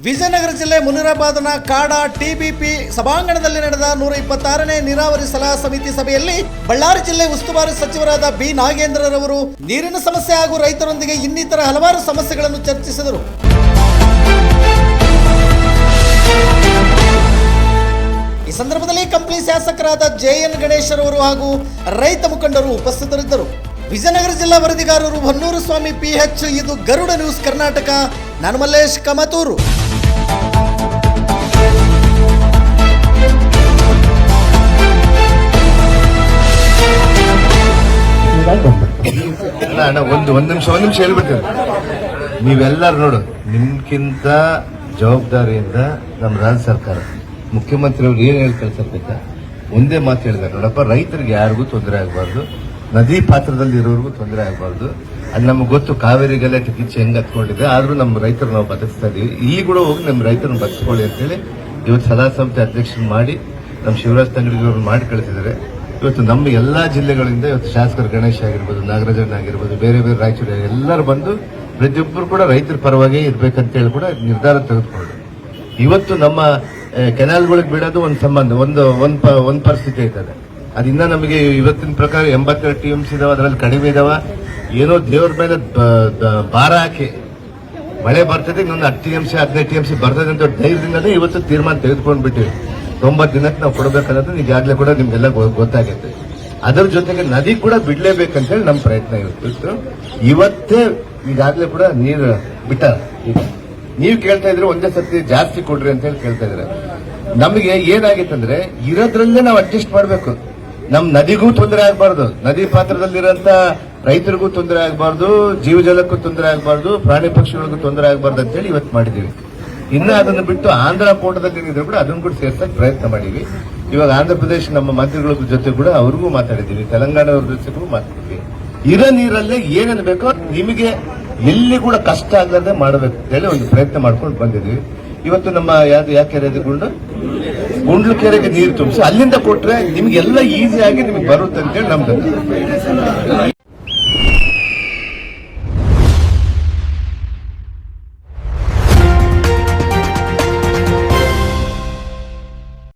ವಿಜಯನಗರ ಜಿಲ್ಲೆ ಮುನಿರಾಬಾದ್ನ ಕಾಡಾ ಟಿಬಿಪಿ ಸಭಾಂಗಣದಲ್ಲಿ ನಡೆದ 126ನೇ ನೀರಾವರಿ ಸಲಹಾ ಸಮಿತಿ ಸಭೆಯಲ್ಲಿ ಬಳ್ಳಾರಿ ಜಿಲ್ಲೆ ಉಸ್ತುವಾರಿ ಸಚಿವರಾದ ಬಿ ನಾಗೇಂದ್ರರವರು ನೀರಿನ ಸಮಸ್ಯೆ ಹಾಗೂ ರೈತರೊಂದಿಗೆ ಇನ್ನಿತರ ಹಲವಾರು ಸಮಸ್ಯೆಗಳನ್ನು ಚರ್ಚಿಸಿದರು. ಈ ಸಂದರ್ಭದಲ್ಲಿ ಕಂಪ್ಲಿ ಶಾಸಕರಾದ ಜೆಎನ್ ಗಣೇಶ್ರವರು ಹಾಗೂ ರೈತ ಮುಖಂಡರು ಉಪಸ್ಥಿತರಿದ್ದರು. ವಿಜಯನಗರ ಜಿಲ್ಲಾ ವರದಿಗಾರರು ಹೊನ್ನೂರು ಸ್ವಾಮಿ PH. ಇದು ಗರುಡ ನ್ಯೂಸ್ ಕರ್ನಾಟಕ. ನಾನು ಮಲ್ಲೇಶ್ ಕಮತೂರು. ಒಂದು ನಿಮಿಷ ಹೇಳ್ಬಿಡ್ತೇನೆ. ನೀವೆಲ್ಲರೂ ನೋಡು, ನಿಮ್ಗಿಂತ ಜವಾಬ್ದಾರಿಯಿಂದ ನಮ್ಮ ರಾಜ್ಯ ಸರ್ಕಾರ ಮುಖ್ಯಮಂತ್ರಿಯವರು ಏನ್ ಹೇಳಿ ಕಳ್ಸಬೇಕಾ ಒಂದೇ ಮಾತು ಹೇಳಿದ್ದಾರೆ. ನೋಡಪ್ಪ, ರೈತರಿಗೆ ಯಾರಿಗೂ ತೊಂದರೆ ಆಗಬಾರ್ದು, ನದಿ ಪಾತ್ರದಲ್ಲಿ ಇರೋರಿಗೂ ತೊಂದರೆ ಆಗಬಾರ್ದು. ಅದು ನಮ್ಗೆ ಗೊತ್ತು, ಕಾವೇರಿಗೆಲ್ಲ ಕಿಚ್ಚು ಹೆಂಗ್ ಹತ್ಕೊಂಡಿದೆ. ಆದ್ರೂ ನಮ್ಮ ರೈತರು ನಾವು ಬದುಕ್ತಾ ಇದೀವಿ. ಇಲ್ಲಿ ಕೂಡ ಹೋಗಿ ನಮ್ಮ ರೈತರನ್ನ ಬದುಕೊಳ್ಳಿ ಅಂತೇಳಿ ಇವತ್ತು ಸಲಹಾ ಸಮಿತಿ ಅಧ್ಯಕ್ಷರು ಮಾಡಿ ನಮ್ಮ ಶಿವರಾಜ್ ತಂಗಡಿಗವ್ರನ್ನ ಮಾಡಿ ಕಳಿಸಿದ್ದಾರೆ. ಇವತ್ತು ನಮ್ಮ ಎಲ್ಲಾ ಜಿಲ್ಲೆಗಳಿಂದ ಇವತ್ತು ಶಾಸಕರು ಗಣೇಶ್ ಆಗಿರ್ಬೋದು, ನಾಗರಾಜನ್ ಆಗಿರ್ಬೋದು, ಬೇರೆ ಬೇರೆ ರಾಯಚೂರು ಎಲ್ಲರೂ ಬಂದು ಪ್ರತಿಯೊಬ್ಬರು ಕೂಡ ರೈತರ ಪರವಾಗಿ ಇರ್ಬೇಕಂತೇಳಿ ಕೂಡ ನಿರ್ಧಾರ ತೆಗೆದುಕೊಂಡು ಇವತ್ತು ನಮ್ಮ ಕೆನಾಲ್ಗಳಿಗೆ ಬಿಡೋದು ಒಂದು ಸಂಬಂಧ ಒಂದು ಪರಿಸ್ಥಿತಿ ಐತದೆ. ಅದಿನ್ನ ನಮಗೆ ಇವತ್ತಿನ ಪ್ರಕಾರ 82 TMC ಇದಾವ, ಅದರಲ್ಲಿ ಕಡಿಮೆ ಇದಾವ. ಏನೋ ದೇವ್ರ ಮೇಲೆ ಭಾರ ಹಾಕಿ ಮಳೆ ಬರ್ತದೆ, ಇನ್ನೊಂದು 10 TMC 15 TMC ಬರ್ತದೆ ಅಂತ ಧೈರ್ಯದಿಂದಲೇ ಇವತ್ತು ತೀರ್ಮಾನ ತೆಗೆದುಕೊಂಡು ಬಿಟ್ಟಿವಿ. 90 ದಿನಕ್ಕೆ ನಾವು ಕೊಡಬೇಕನ್ನೋದು ಈಗಾಗಲೇ ಕೂಡ ನಿಮ್ಗೆಲ್ಲ ಗೊತ್ತಾಗುತ್ತೆ. ಅದರ ಜೊತೆಗೆ ನದಿ ಕೂಡ ಬಿಡ್ಲೇಬೇಕಂತ ಹೇಳಿ ನಮ್ಮ ಪ್ರಯತ್ನ ಇರುತ್ತೆ. ಇವತ್ತೇ ಈಗಾಗಲೇ ಕೂಡ ನೀರು ಬಿಟ್ಟಾರ. ಈಗ ನೀವು ಕೇಳ್ತಾ ಇದ್ರೆ ಒಂದೇ ಸರ್ತಿ ಜಾಸ್ತಿ ಕೊಡ್ರಿ ಅಂತ ಹೇಳಿ ಕೇಳ್ತಾ ಇದ್ರೆ, ನಮಗೆ ಏನಾಗಿತ್ತಂದ್ರೆ ಇರೋದ್ರಲ್ಲೇ ನಾವು ಅಡ್ಜಸ್ಟ್ ಮಾಡಬೇಕು. ನಮ್ ನದಿಗೂ ತೊಂದರೆ ಆಗಬಾರ್ದು, ನದಿ ಪಾತ್ರದಲ್ಲಿರೋಂತ ರೈತರಿಗೂ ತೊಂದರೆ ಆಗಬಾರ್ದು, ಜೀವಜಲಕ್ಕೂ ತೊಂದರೆ ಆಗಬಾರ್ದು, ಪ್ರಾಣಿ ಪಕ್ಷಿಗಳಿಗೂ ತೊಂದರೆ ಆಗಬಾರ್ದು ಅಂತೇಳಿ ಇವತ್ತು ಮಾಡಿದೀವಿ. ಇನ್ನು ಅದನ್ನು ಬಿಟ್ಟು ಆಂಧ್ರ ಕೋಟದಲ್ಲಿ ಏನಿದ್ರು ಕೂಡ ಅದನ್ನು ಕೂಡ ಸೇರ್ಸಕ್ಕೆ ಪ್ರಯತ್ನ ಮಾಡಿವಿ. ಇವಾಗ ಆಂಧ್ರ ಪ್ರದೇಶ ನಮ್ಮ ಮಂತ್ರಿಗಳ ಜೊತೆ ಕೂಡ ಅವ್ರಿಗೂ ಮಾತಾಡಿದೀವಿ, ತೆಲಂಗಾಣದ ಜೊತೆ ಕೂಡ ಮಾತಾಡಿದ್ವಿ. ಇರೋ ನೀರಲ್ಲೇ ಏನೇನು ಬೇಕೋ ನಿಮಗೆ ಎಲ್ಲಿ ಕೂಡ ಕಷ್ಟ ಆಗದೆ ಮಾಡಬೇಕು ಅಂತೇಳಿ ಒಂದು ಪ್ರಯತ್ನ ಮಾಡ್ಕೊಂಡು ಬಂದಿದ್ವಿ. ಇವತ್ತು ನಮ್ಮ ಯಾವ ಕೆರೆ ಇದೆ, ಗುಂಡ್ಲು ಕೆರೆಗೆ ನೀರು ತುಂಬಿಸಿ ಅಲ್ಲಿಂದ ಕೊಟ್ರೆ ನಿಮ್ಗೆಲ್ಲ ಈಸಿ ಆಗಿ ನಿಮ್ಗೆ ಬರುತ್ತೆ ಅಂತೇಳಿ ನಮ್ದು.